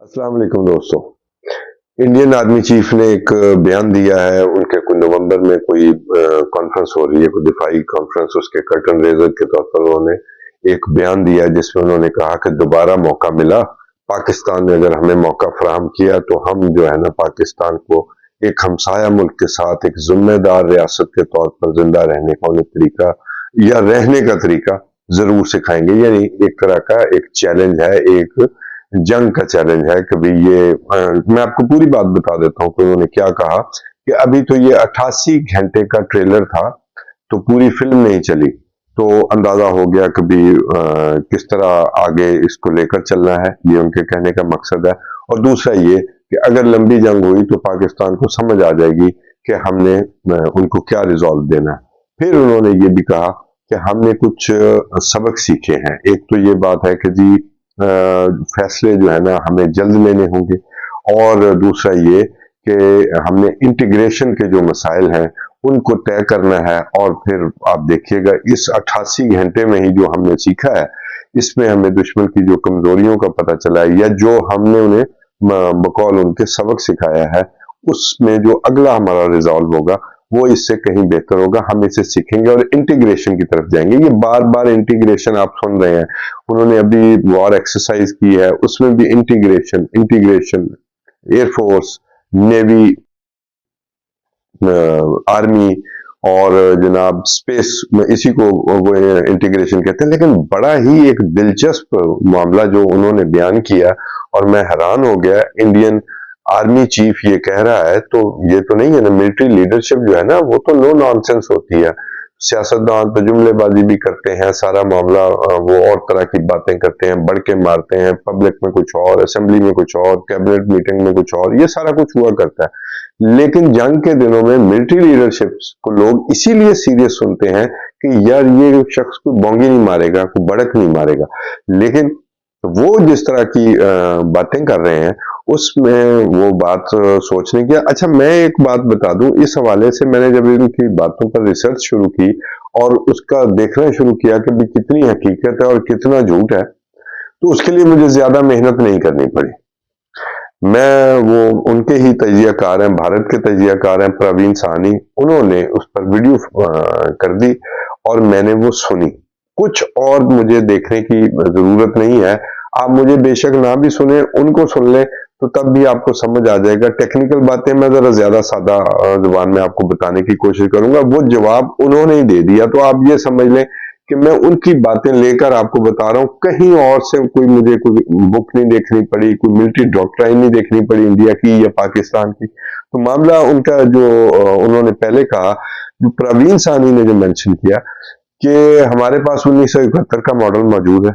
अस्सलाम वालेकुम दोस्तों। इंडियन आर्मी चीफ ने एक बयान दिया है। उनके कोई नवंबर में कोई कॉन्फ्रेंस हो रही है, कोई दिफाई कॉन्फ्रेंस, उसके कर्टन रेजर के तौर पर उन्होंने एक बयान दिया है जिसमें उन्होंने कहा कि दोबारा मौका मिला, पाकिस्तान ने अगर हमें मौका फराहम किया तो हम जो है ना पाकिस्तान को एक हमसाया मुल्क के साथ एक जिम्मेदार रियासत के तौर पर जिंदा रहने का उन्हें तरीका या रहने का तरीका जरूर सिखाएंगे। यानी एक तरह का एक चैलेंज है, एक जंग का चैलेंज है कि भाई ये मैं आपको पूरी बात बता देता हूं कि उन्होंने क्या कहा कि अभी तो ये 88 घंटे का ट्रेलर था, तो पूरी फिल्म नहीं चली, तो अंदाजा हो गया कि भी किस तरह आगे इसको लेकर चलना है, ये उनके कहने का मकसद है। और दूसरा ये कि अगर लंबी जंग हुई तो पाकिस्तान को समझ आ जाएगी कि हमने उनको क्या रिजॉल्व देना है। फिर उन्होंने ये भी कहा कि हमने कुछ सबक सीखे हैं। एक तो ये बात है कि जी फैसले जो है ना हमें जल्द लेने होंगे, और दूसरा ये कि हमने इंटीग्रेशन के जो मसाइल हैं उनको तय करना है। और फिर आप देखिएगा इस 88 घंटे में ही जो हमने सीखा है, इसमें हमें दुश्मन की जो कमजोरियों का पता चला है या जो हमने उन्हें बकौल उनके सबक सिखाया है, उसमें जो अगला हमारा रिजॉल्व होगा वो इससे कहीं बेहतर होगा। हम इसे सीखेंगे और इंटीग्रेशन की तरफ जाएंगे। ये बार बार इंटीग्रेशन आप सुन रहे हैं, उन्होंने अभी वॉर एक्सरसाइज की है, उसमें भी integration integration air force, navy, army और जनाब स्पेस में, इसी को वो इंटीग्रेशन कहते हैं। लेकिन बड़ा ही एक दिलचस्प मामला जो उन्होंने बयान किया और मैं हैरान हो गया। इंडियन आर्मी चीफ ये कह रहा है, तो ये तो नहीं है ना, मिलिट्री लीडरशिप जो है ना वो तो नो नॉनसेंस होती है। सियासतदान तो जुमलेबाजी भी करते हैं, सारा मामला वो और तरह की बातें करते हैं, बढ़ के मारते हैं, पब्लिक में कुछ और, असेंबली में कुछ और, कैबिनेट मीटिंग में कुछ और, ये सारा कुछ हुआ करता है। लेकिन जंग के दिनों में मिलिट्री लीडरशिप को लोग इसीलिए सीरियस सुनते हैं कि यार ये शख्स कोई बोंगी नहीं मारेगा, कोई बड़क नहीं मारेगा। लेकिन वो जिस तरह की बातें कर रहे हैं उसमें वो बात सोचने की। अच्छा, मैं एक बात बता दूं, इस हवाले से मैंने जब इनकी बातों पर रिसर्च शुरू की और उसका देखना शुरू किया कि भी कितनी हकीकत है और कितना झूठ है, तो उसके लिए मुझे ज्यादा मेहनत नहीं करनी पड़ी। मैं वो उनके ही तजियाकार हैं, भारत के तजियाकार हैं प्रवीण साहनी, उन्होंने उस पर वीडियो कर दी और मैंने वो सुनी। कुछ और मुझे देखने की जरूरत नहीं है, आप मुझे बेशक ना भी सुने, उनको सुन लें तो तब भी आपको समझ आ जाएगा। टेक्निकल बातें मैं जरा ज्यादा सादा जुबान में आपको बताने की कोशिश करूंगा, वो जवाब उन्होंने ही दे दिया, तो आप ये समझ लें कि मैं उनकी बातें लेकर आपको बता रहा हूं। कहीं और से कोई मुझे कोई बुक नहीं देखनी पड़ी, कोई मिलिट्री डॉक्ट्राइन नहीं देखनी पड़ी इंडिया की या पाकिस्तान की। तो मामला उनका जो उन्होंने पहले कहा, जो प्रवीण साहनी ने जो मेंशन किया कि हमारे पास 1971 का मॉडल मौजूद है,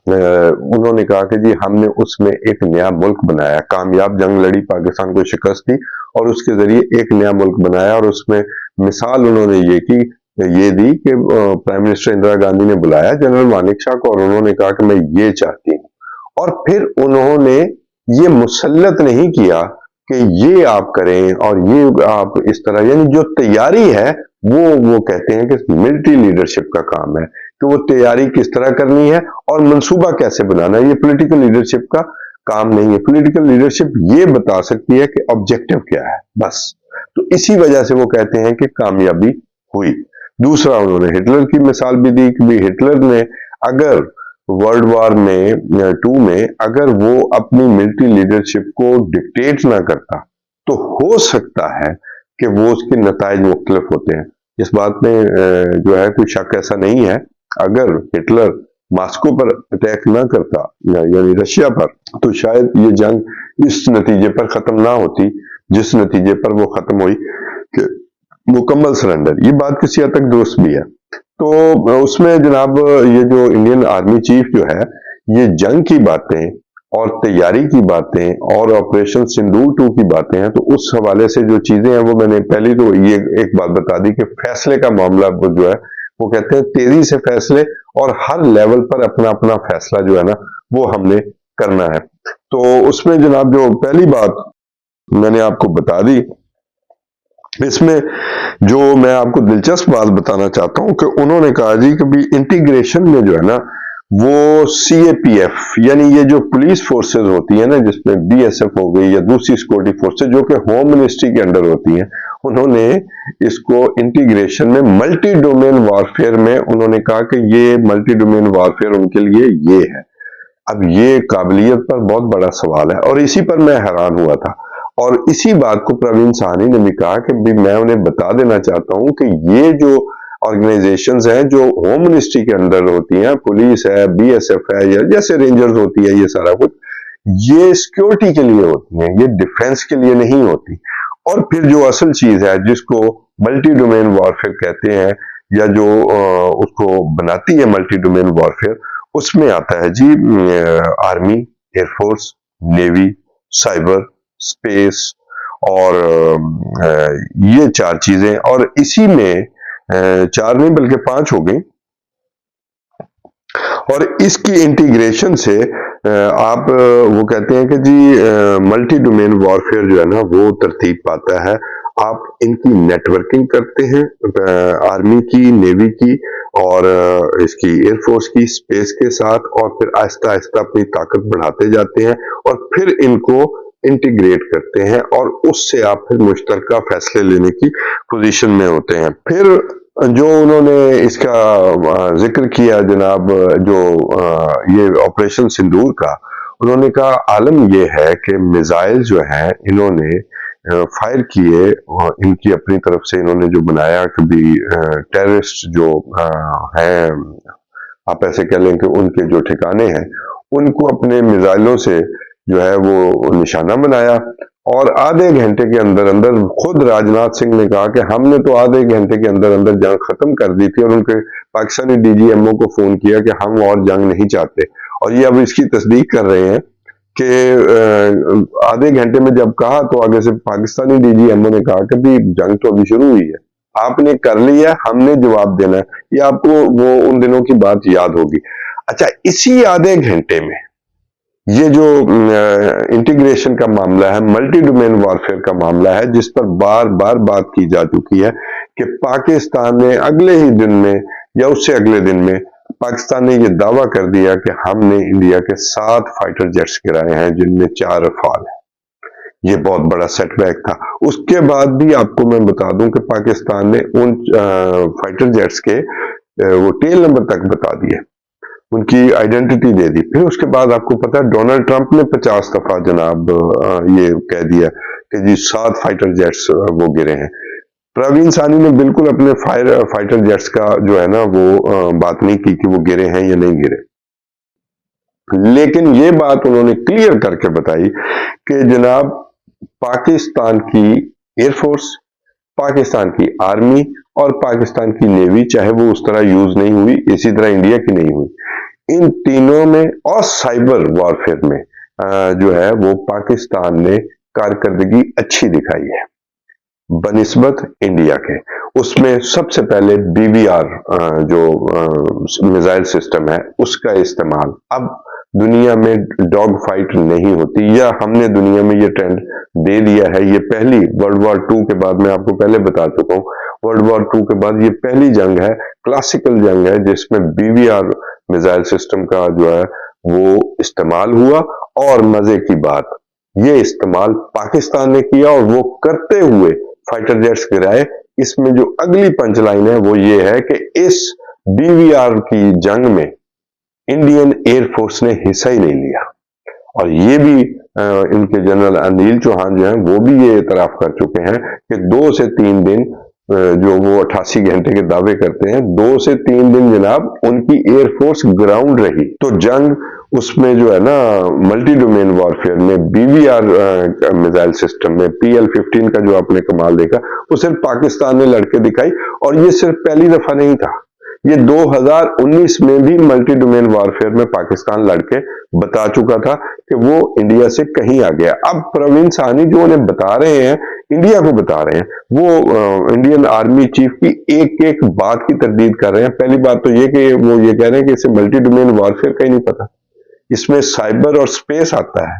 उन्होंने कहा कि जी हमने उसमें एक नया मुल्क बनाया, कामयाब जंग लड़ी, पाकिस्तान को शिकस्त दी और उसके जरिए एक नया मुल्क बनाया। और उसमें मिसाल उन्होंने ये दी कि प्राइम मिनिस्टर इंदिरा गांधी ने बुलाया जनरल मानिक शाह को और उन्होंने कहा कि मैं ये चाहती हूँ, और फिर उन्होंने ये मुसल्लत नहीं किया कि ये आप करें और ये आप इस तरह, यानी जो तैयारी है वो कहते हैं कि मिलिट्री लीडरशिप का काम है कि वो तैयारी किस तरह करनी है और मंसूबा कैसे बनाना है। ये पॉलिटिकल लीडरशिप का काम नहीं है। पॉलिटिकल लीडरशिप ये बता सकती है कि ऑब्जेक्टिव क्या है, बस। तो इसी वजह से वो कहते हैं कि कामयाबी हुई। दूसरा, उन्होंने हिटलर की मिसाल भी दी कि हिटलर ने अगर वर्ल्ड वॉर में 2 में अगर वो अपनी मिलिट्री लीडरशिप को डिक्टेट ना करता तो हो सकता है कि वो उसके नताइज मुख्तलिफ होते हैं। इस बात में जो है कोई शक ऐसा नहीं है। अगर हिटलर मॉस्को पर अटैक ना करता यानी रशिया पर, तो शायद ये जंग इस नतीजे पर खत्म ना होती जिस नतीजे पर वो खत्म हुई कि मुकम्मल सरेंडर। ये बात किसी हद तक दुरुस्त भी है। तो उसमें जनाब ये जो इंडियन आर्मी चीफ जो है, ये जंग की बातें और तैयारी की बातें और ऑपरेशन सिंदूर 2 की बातें हैं, तो उस हवाले से जो चीजें हैं वो मैंने पहले तो ये एक बात बता दी कि फैसले का मामला वो जो है वो कहते हैं तेजी से फैसले और हर लेवल पर अपना अपना फैसला जो है ना वो हमने करना है। तो उसमें जनाब जो पहली बात मैंने आपको बता दी, इसमें जो मैं आपको दिलचस्प बात बताना चाहता हूं कि उन्होंने कहा जी कि भी इंटीग्रेशन में जो है ना وہ CAPF یعنی یہ جو پولیس فورسز ہوتی ہیں نا، جس میں BSF ہو گئی یا دوسری سیکورٹی فورسز جو کہ ہوم منسٹری کے انڈر ہوتی ہیں، انہوں نے اس کو انٹیگریشن میں ملٹی ڈومین وارفیئر میں انہوں نے کہا کہ یہ ملٹی ڈومین وارفیئر ان کے لیے یہ ہے۔ اب یہ قابلیت پر بہت بڑا سوال ہے، اور اسی پر میں حیران ہوا تھا، اور اسی بات کو پروین سہانی نے بھی کہا کہ میں انہیں بتا دینا چاہتا ہوں کہ یہ جو آرگنائزیشنز ہیں جو ہوم منسٹری کے اندر ہوتی ہیں، پولیس ہے، BSF ہے، یا جیسے رینجرز ہوتی ہے، یہ سارا کچھ یہ سیکیورٹی کے لیے ہوتی ہیں، یہ ڈیفنس کے لیے نہیں ہوتی۔ اور پھر جو اصل چیز ہے جس کو ملٹی ڈومین وارفیئر کہتے ہیں، یا جو اس کو بناتی ہے ملٹی ڈومین وارفیئر، اس میں آتا ہے جی army, air force, navy, cyber, space, اور یہ 4 چیزیں، اور اسی میں 4 نہیں بلکہ 5 ہو گئی، اور اس کی انٹیگریشن سے آپ وہ کہتے ہیں کہ جی ملٹی ڈومین وارفیئر جو ہے نا وہ ترتیب پاتا ہے۔ آپ ان کی نیٹ ورکنگ کرتے ہیں، آرمی کی، نیوی کی، اور اس کی ایئر فورس کی، اسپیس کے ساتھ، اور پھر آہستہ آہستہ اپنی طاقت بڑھاتے جاتے ہیں، اور پھر ان کو انٹیگریٹ کرتے ہیں، اور اس سے آپ پھر مشترکہ فیصلے لینے کی پوزیشن میں ہوتے ہیں۔ پھر جو انہوں نے اس کا ذکر کیا جناب، جو یہ آپریشن سندور کا، انہوں نے کہا عالم یہ ہے کہ میزائل جو ہیں انہوں نے فائر کیے، ان کی اپنی طرف سے انہوں نے جو بنایا، کبھی ٹیررسٹ جو ہیں، آپ ایسے کہہ لیں کہ ان کے جو ٹھکانے ہیں، ان کو اپنے میزائلوں سے جو ہے وہ نشانہ بنایا، اور آدھے گھنٹے کے اندر اندر خود راجناتھ سنگھ نے کہا کہ ہم نے تو آدھے گھنٹے کے اندر اندر جنگ ختم کر دی تھی، اور ان کے پاکستانی DGMO کو فون کیا کہ ہم اور جنگ نہیں چاہتے، اور یہ اب اس کی تصدیق کر رہے ہیں کہ آدھے گھنٹے میں جب کہا تو آگے سے پاکستانی DGMO نے کہا کہ بھی جنگ تو ابھی شروع ہوئی ہے، آپ نے کر لیا، ہم نے جواب دینا ہے۔ یہ آپ کو وہ ان دنوں کی بات یاد ہوگی۔ اچھا، اسی آدھے گھنٹے میں یہ جو انٹیگریشن کا معاملہ ہے، ملٹی ڈومین وارفیئر کا معاملہ ہے، جس پر بار بار بات کی جا چکی ہے کہ پاکستان نے اگلے ہی دن میں یا اس سے اگلے دن میں پاکستان نے یہ دعویٰ کر دیا کہ ہم نے انڈیا کے 7 فائٹر جیٹس گرائے ہیں، جن میں 4 رفال ہیں۔ یہ بہت بڑا سیٹ بیک تھا۔ اس کے بعد بھی آپ کو میں بتا دوں کہ پاکستان نے ان فائٹر جیٹس کے وہ ٹیل نمبر تک بتا دیے، ان کی آئیڈینٹی دے دی۔ پھر اس کے بعد آپ کو پتا ہے ڈونلڈ ٹرمپ نے 50 دفعہ جناب یہ کہہ دیا کہ جی 7 فائٹر جیٹس وہ گرے ہیں۔ پروین سہانی نے بالکل اپنے فائٹر جیٹس کا جو ہے نا وہ بات نہیں کی کہ وہ گرے ہیں یا نہیں گرے، لیکن یہ بات انہوں نے کلیئر کر کے بتائی کہ جناب پاکستان کی ایئر فورس، پاکستان کی آرمی اور پاکستان کی نیوی، چاہے وہ اس طرح یوز نہیں ہوئی، اسی طرح انڈیا کی نہیں ہوئی، ان تینوں میں اور سائبر وارفیئر میں جو ہے وہ پاکستان نے کارکردگی اچھی دکھائی ہے بنسبت انڈیا کے۔ اس میں سب سے پہلے BVR جو میزائل سسٹم ہے اس کا استعمال، اب دنیا میں ڈاگ فائٹ نہیں ہوتی، یا ہم نے دنیا میں یہ ٹرینڈ دے دیا ہے۔ یہ پہلی ورلڈ وار 2 کے بعد، میں آپ کو پہلے بتا چکا ہوں، ورلڈ وار 2 کے بعد یہ پہلی جنگ ہے، کلاسیکل جنگ ہے، جس میں BVR میزائل سسٹم کا جو ہے وہ استعمال ہوا، اور مزے کی بات یہ استعمال پاکستان نے کیا، اور وہ کرتے ہوئے فائٹر جیٹس گرائے۔ اس میں جو اگلی پنچ لائن ہے وہ یہ ہے کہ اس BVR کی جنگ میں انڈین ایئر فورس نے حصہ ہی نہیں لیا، اور یہ بھی ان کے جنرل انیل چوہان جو ہیں وہ بھی یہ اعتراف کر چکے ہیں کہ 2 سے 3 دن جو وہ 88 گھنٹے کے دعوے کرتے ہیں، 2 سے 3 دن جناب ان کی ایئر فورس گراؤنڈ رہی۔ تو جنگ اس میں جو ہے نا ملٹی ڈومین وارفیئر میں BVR میزائل سسٹم میں PL-15 کا جو آپ نے کمال دیکھا، وہ صرف پاکستان نے لڑکے دکھائی، اور یہ صرف پہلی دفعہ نہیں تھا، یہ 2019 میں بھی ملٹی ڈومین وارفیئر میں پاکستان لڑکے بتا چکا تھا کہ وہ انڈیا سے کہیں آ گیا۔ اب پروین سہانی جو انہیں بتا رہے ہیں، انڈیا کو بتا رہے ہیں، وہ انڈین آرمی چیف کی ایک ایک بات کی تردید کر رہے ہیں۔ پہلی بات تو یہ کہ وہ یہ کہہ رہے ہیں کہ اسے ملٹی ڈومین وارفیئر کا ہی نہیں پتا، اس میں سائبر اور سپیس آتا ہے،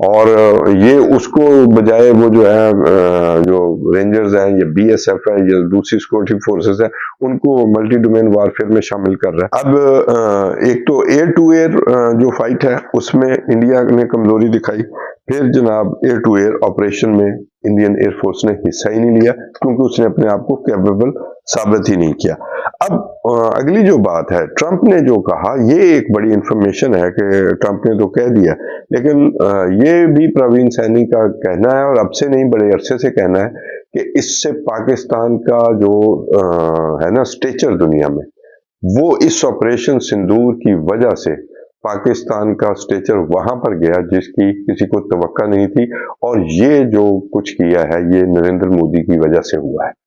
اور یہ اس کو بجائے وہ جو ہے جو رینجرز ہیں یا بی ایس ایف ہے یا دوسری سیکورٹی فورسز ہیں ان کو ملٹی ڈومین وارفیئر میں شامل کر رہا ہے. اب ایک تو ایئر ٹو ایئر جو فائٹ ہے اس میں انڈیا نے کمزوری دکھائی. پھر جناب ایئر ٹو ایئر آپریشن میں انڈین ایئر فورس نے حصہ ہی نہیں لیا کیونکہ اس نے اپنے آپ کو کیپیبل ثابت ہی نہیں کیا. اب اگلی جو بات ہے ٹرمپ نے جو کہا یہ ایک بڑی انفارمیشن ہے کہ ٹرمپ نے تو کہہ دیا لیکن یہ بھی پروین سینی کا کہنا ہے اور اب سے نہیں بڑے عرصے سے کہنا ہے کہ اس سے پاکستان کا جو ہے نا اسٹیچر دنیا میں وہ اس آپریشن سندور کی وجہ سے پاکستان کا اسٹیچر وہاں پر گیا جس کی کسی کو توقع نہیں تھی. اور یہ جو کچھ کیا ہے یہ نریندر مودی کی وجہ سے ہوا ہے.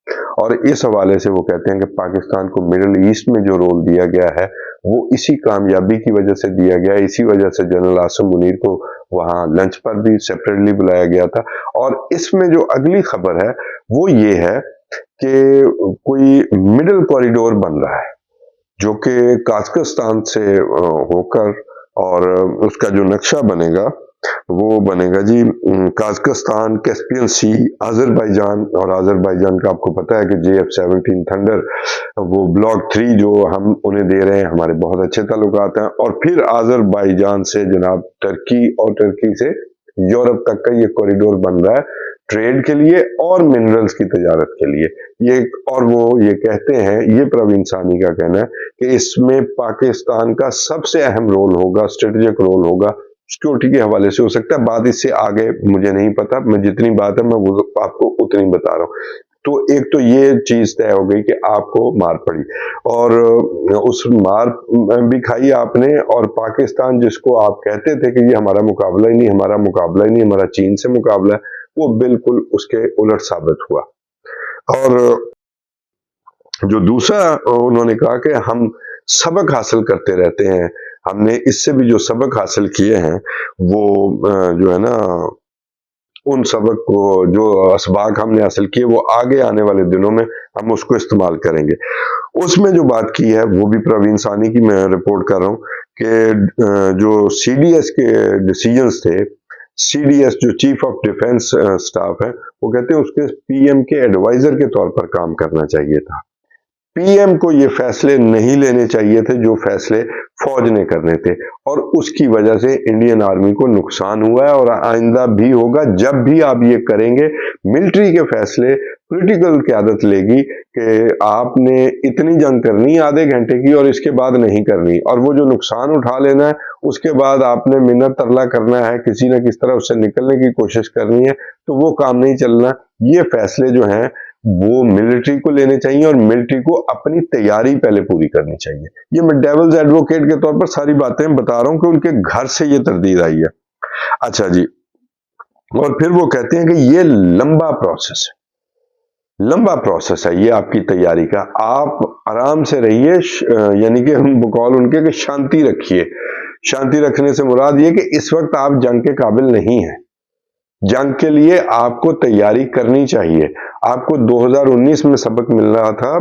اور اس حوالے سے وہ کہتے ہیں کہ پاکستان کو مڈل ایسٹ میں جو رول دیا گیا ہے وہ اسی کامیابی کی وجہ سے دیا گیا. اسی وجہ سے جنرل عاصم منیر کو وہاں لنچ پر بھی سیپریٹلی بلایا گیا تھا. اور اس میں جو اگلی خبر ہے وہ یہ ہے کہ کوئی مڈل کوریڈور بن رہا ہے جو کہ قازقستان سے ہو کر اور اس کا جو نقشہ بنے گا وہ بنے گا جی قازقستان، کیسپین سی، آذربائیجان. اور آذربائیجان کا آپ کو پتا ہے کہ JF-17 تھنڈر وہ بلاک 3 جو ہم انہیں دے رہے ہیں ہمارے بہت اچھے تعلقات ہیں. اور پھر آذربائیجان سے جناب ترکی اور ترکی سے یورپ تک کا یہ کوریڈور بن رہا ہے ٹریڈ کے لیے اور منرلز کی تجارت کے لیے. اور وہ یہ کہتے ہیں یہ پروین سانی کا کہنا ہے کہ اس میں پاکستان کا سب سے اہم رول ہوگا، اسٹریٹجک رول ہوگا. سیکورٹی کے حوالے سے ہو سکتا ہے، بات اس سے آگے مجھے نہیں پتا، میں جتنی بات ہے میں وہ آپ کو اتنی بتا رہا ہوں. تو ایک تو یہ چیز طے ہو گئی کہ آپ کو مار پڑی اور اس مار بھی کھائی آپ نے. اور پاکستان جس کو آپ کہتے تھے کہ یہ ہمارا مقابلہ ہی نہیں، ہمارا مقابلہ ہی نہیں، ہمارا چین سے مقابلہ ہے، وہ بالکل اس کے الٹ ثابت ہوا. اور جو دوسرا انہوں نے کہا کہ ہم سبق حاصل کرتے رہتے ہیں، ہم نے اس سے بھی جو سبق حاصل کیے ہیں وہ جو ہے نا ان سبق کو جو اسباق ہم نے حاصل کیے وہ آگے آنے والے دنوں میں ہم اس کو استعمال کریں گے. اس میں جو بات کی ہے وہ بھی پروین سانی کی میں رپورٹ کر رہا ہوں کہ جو CDS کے ڈیسیجنز تھے، CDS جو چیف آف ڈیفنس سٹاف ہے وہ کہتے ہیں اس کے PM کے ایڈوائزر کے طور پر کام کرنا چاہیے تھا. PM کو یہ فیصلے نہیں لینے چاہیے تھے جو فیصلے فوج نے کرنے تھے اور اس کی وجہ سے انڈین آرمی کو نقصان ہوا ہے اور آئندہ بھی ہوگا. جب بھی آپ یہ کریں گے ملٹری کے فیصلے پولیٹیکل قیادت لے گی کہ آپ نے اتنی جنگ کرنی آدھے گھنٹے کی اور اس کے بعد نہیں کرنی، اور وہ جو نقصان اٹھا لینا ہے اس کے بعد آپ نے منت ترلا کرنا ہے، کسی نہ کس طرح اس سے نکلنے کی کوشش کرنی ہے، تو وہ کام نہیں چلنا. یہ فیصلے جو ہیں وہ ملٹری کو لینے چاہیے اور ملٹری کو اپنی تیاری پہلے پوری کرنی چاہیے. یہ میں ڈیولز ایڈوکیٹ کے طور پر ساری باتیں بتا رہا ہوں کہ ان کے گھر سے یہ تردید آئی ہے. اچھا جی، اور پھر وہ کہتے ہیں کہ یہ لمبا پروسیس ہے یہ آپ کی تیاری کا، آپ آرام سے رہیے، یعنی کہ ہم بقول ان کے کہ شانتی رکھیے. شانتی رکھنے سے مراد یہ کہ اس وقت آپ جنگ کے قابل نہیں ہیں، جنگ کے لیے آپ کو تیاری کرنی چاہیے. آپ کو 2019 میں سبق مل رہا تھا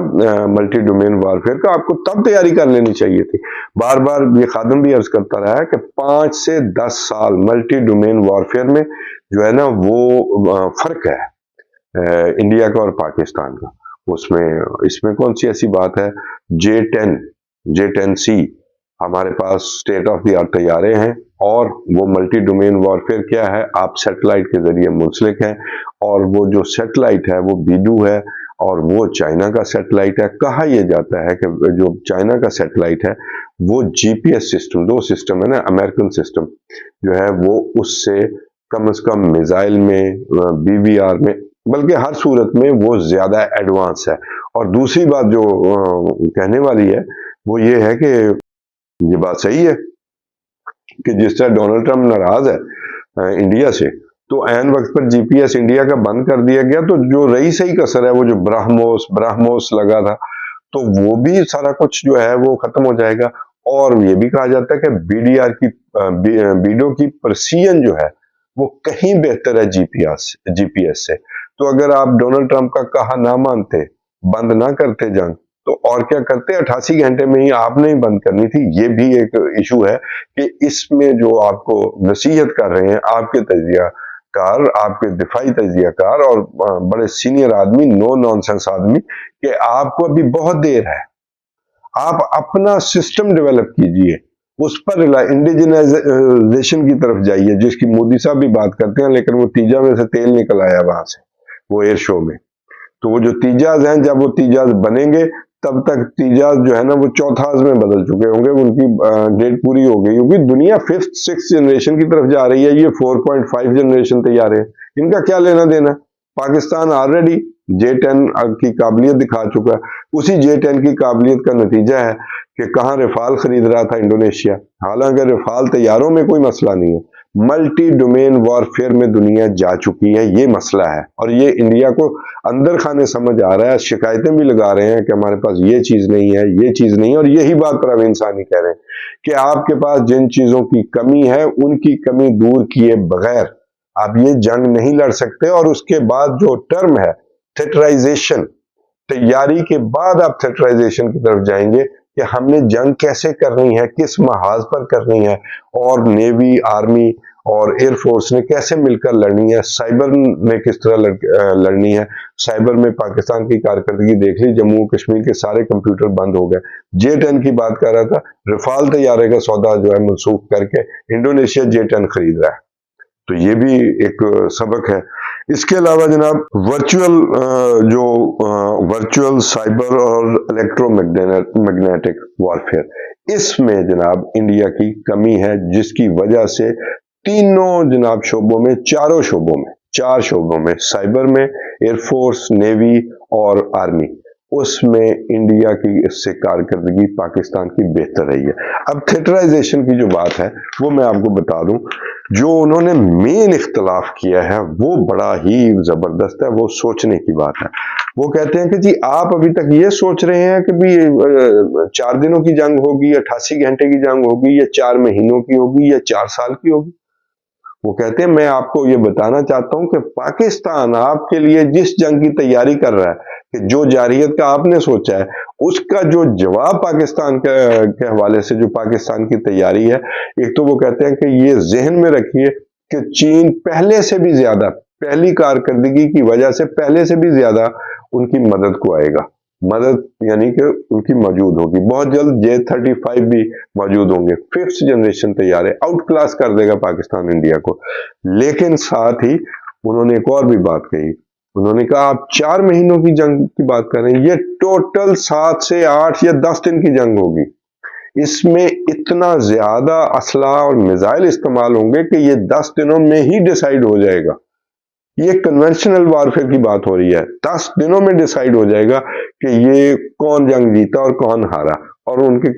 ملٹی ڈومین وارفیئر کا، آپ کو تب تیاری کر لینی چاہیے تھی. بار بار یہ خادم بھی عرض کرتا رہا ہے کہ 5 سے 10 سال ملٹی ڈومین وارفیئر میں جو ہے نا وہ فرق ہے انڈیا کا اور پاکستان کا. اس میں کون سی ایسی بات ہے؟ J-10C ہمارے پاس اسٹیٹ آف دی آرٹ طیارے ہیں اور وہ ملٹی ڈومین وارفیئر کیا ہے، آپ سیٹلائٹ کے ذریعے منسلک ہیں اور وہ جو سیٹلائٹ ہے وہ بیڈو ہے اور وہ چائنا کا سیٹلائٹ ہے. کہا یہ جاتا ہے کہ جو چائنا کا سیٹلائٹ ہے وہ GPS سسٹم، دو سسٹم ہے نا، امریکن سسٹم جو ہے وہ اس سے کم از کم میزائل میں، BVR میں، بلکہ ہر صورت میں وہ زیادہ ایڈوانس ہے. اور دوسری بات جو کہنے والی ہے وہ یہ ہے کہ یہ بات صحیح ہے کہ جس طرح ڈونلڈ ٹرمپ ناراض ہے انڈیا سے تو عین وقت پر GPS انڈیا کا بند کر دیا گیا، تو جو رہی صحیح کسر ہے وہ جو براہموس لگا تھا تو وہ بھی سارا کچھ جو ہے وہ ختم ہو جائے گا. اور یہ بھی کہا جاتا ہے کہ BDR کی بیڈو کی پرسیژن جو ہے وہ کہیں بہتر ہے GPS سے. تو اگر آپ ڈونلڈ ٹرمپ کا کہا نہ مانتے، بند نہ کرتے جنگ، तो और क्या करते, 88 घंटे में ही आपने ही बंद करनी थी। ये भी एक इशू है कि इसमें जो आपको नसीहत कर रहे हैं आपके तजियाकार, आपके दिफाई तजियाकार और बड़े सीनियर आदमी, नो नॉनसेंस आदमी, कि आपको अभी बहुत देर है, आप अपना सिस्टम डेवलप कीजिए, उस पर इंडिजिनाइजेशन की तरफ जाइए, जिसकी मोदी साहब भी बात करते हैं, लेकिन वो तीजा में से तेल निकल आया वहां से, वो एयर शो में। तो वो जो तीजाज हैं, जब वो तीजाज बनेंगे तब तक तीजाज जो है ना वो चौथाज में बदल चुके होंगे, उनकी डेट पूरी हो गई होगी। दुनिया 5th 6th जनरेशन की तरफ जा रही है, ये 4.5 जनरेशन तैयार है, इनका क्या लेना देना। पाकिस्तान ऑलरेडी J-10 की काबिलियत दिखा चुका है। उसी J-10 की काबिलियत का नतीजा है कि कहाँ रफाल खरीद रहा था इंडोनेशिया, हालांकि रफाल तैयारों में कोई मसला नहीं है, मल्टी डोमेन वॉरफेयर में दुनिया जा चुकी है, ये मसला है। और ये इंडिया को अंदर खाने समझ आ रहा है, शिकायतें भी लगा रहे हैं कि हमारे पास ये चीज नहीं है, ये चीज नहीं है। और यही बात परवीन सानी कह रहे हैं कि आपके पास जिन चीजों की कमी है उनकी कमी दूर किए बगैर आप ये जंग नहीं लड़ सकते। और उसके बाद जो टर्म है थेटराइजेशन, तैयारी के बाद आप थेटराइजेशन की तरफ जाएंगे कि हमने जंग कैसे करनी है, किस महाज पर करनी है, और नेवी, आर्मी और एयरफोर्स ने कैसे मिलकर लड़नी है, साइबर में किस तरह लड़नी है। साइबर में पाकिस्तान की कारकर्दगी देख ली, जम्मू कश्मीर के सारे कंप्यूटर बंद हो गए। J-10 की बात कर रहा था, रफाल तैयारे का सौदा जो है मनसूख करके इंडोनेशिया J-10 खरीद रहा है, तो ये भी एक सबक है। इसके अलावा जनाब वर्चुअल साइबर और इलेक्ट्रोमैग्नेटिक वॉरफेयर, इसमें जनाब इंडिया की कमी है, जिसकी वजह से तीनों जनाब शोबों में, चार शोबों में, साइबर में, एयरफोर्स, नेवी और आर्मी, उसमें इंडिया की इससे कारकर्दगी पाकिस्तान की बेहतर रही है। अब थेटराइजेशन की जो बात है वो मैं आपको बता दूं, जो उन्होंने मेन इख्तलाफ किया है वो बड़ा ही जबरदस्त है, वो सोचने की बात है। वो कहते हैं कि जी आप अभी तक ये सोच रहे हैं कि भी 4 दिनों की जंग होगी, 88 घंटे की जंग होगी, या 4 महीनों की होगी, या 4 साल की होगी। वो कहते हैं मैं आपको ये बताना चाहता हूं कि पाकिस्तान आपके लिए जिस जंग की तैयारी कर रहा है, कि जो जारियत का आपने सोचा है, उसका जो जवाब पाकिस्तान के हवाले से जो पाकिस्तान की तैयारी है, एक तो वो कहते हैं कि ये जहन में रखिए कि चीन पहले से भी ज्यादा, पहली कारकर्दगी की वजह से पहले से भी ज्यादा उनकी मदद को आएगा। मदद यानी कि उनकी मौजूद होगी, बहुत जल्द J-35 भी मौजूद होंगे, 5th जनरेशन तैयार है, आउट क्लास कर देगा पाकिस्तान इंडिया को। लेकिन साथ ही उन्होंने एक और भी बात कही, उन्होंने कहा आप 4 महीनों की जंग की बात कर रहे हैं, ये टोटल 7 से 8 या 10 दिन की जंग होगी। इसमें इतना ज्यादा असला और मिसाइल इस्तेमाल होंगे कि ये 10 दिनों में ही डिसाइड हो जाएगा। ये कन्वेंशनल वारफेयर की बात हो रही है, 10 दिनों में डिसाइड हो जाएगा कि ये कौन जंग जीता और कौन हारा। और उनके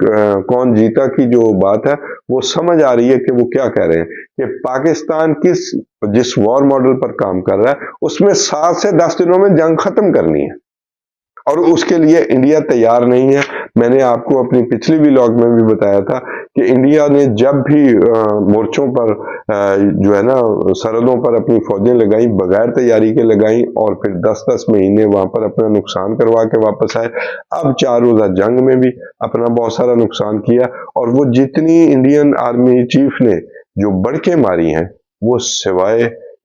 कौन जीता की जो बात है वो समझ आ रही है कि वो क्या कह रहे हैं कि पाकिस्तान जिस वॉर मॉडल पर काम कर रहा है उसमें 7 से 10 दिनों में जंग खत्म करनी है, और उसके लिए इंडिया तैयार नहीं है। मैंने आपको अपनी पिछली व्लॉग में भी बताया था कि इंडिया ने जब भी मोर्चों पर जो है ना सरहदों पर अपनी फौजें लगाई, बगैर तैयारी के लगाई, और फिर 10-10 महीने वहां पर अपना नुकसान करवा के वापस आए। अब 4 रोजा जंग में भी अपना बहुत सारा नुकसान किया, और वो जितनी इंडियन आर्मी चीफ ने जो बड़के मारी हैं वो सिवाय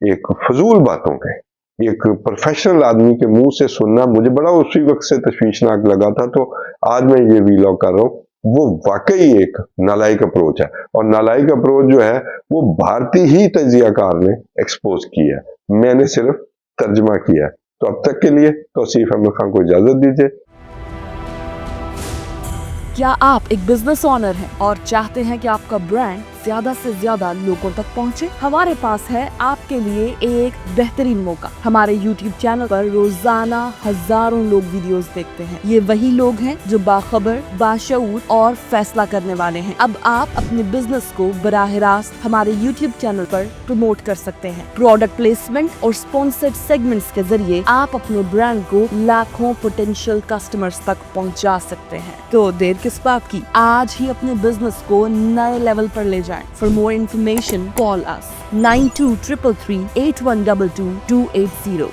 एक फजूल बातों के, एक प्रोफेशनल आदमी के मुंह से सुनना मुझे बड़ा उसी वक्त से तशवीशनाक लगा था। तो आज मैं ये व्लॉग कर रहा हूँ, वो वाकई एक नालायक अप्रोच है, और नालायक अप्रोच जो है वो भारतीय ही तजियाकार ने एक्सपोज किया है, मैंने सिर्फ तर्जमा किया है। तो अब तक के लिए तौसीफ अहमद खान को इजाजत दीजिए। क्या आप एक बिजनेस ओनर हैं और चाहते हैं कि आपका ब्रांड ज्यादा से ज्यादा लोगों तक पहुंचे? हमारे पास है आपके लिए एक बेहतरीन मौका। हमारे YouTube चैनल पर रोजाना हजारों लोग वीडियोस देखते हैं। ये वही लोग हैं जो बाखबर, बाशऊर और फैसला करने वाले हैं। अब आप अपने बिजनेस को बराह रास्त हमारे YouTube चैनल पर प्रमोट कर सकते हैं। प्रोडक्ट प्लेसमेंट और स्पॉन्सर्ड सेगमेंट्स के जरिए आप अपने ब्रांड को लाखों पोटेंशियल कस्टमर्स तक पहुंचा सकते हैं। तो देर किस बात की, आज ही अपने बिजनेस को नए लेवल पर ले जाएं। For more information, call us 9233 8122 280.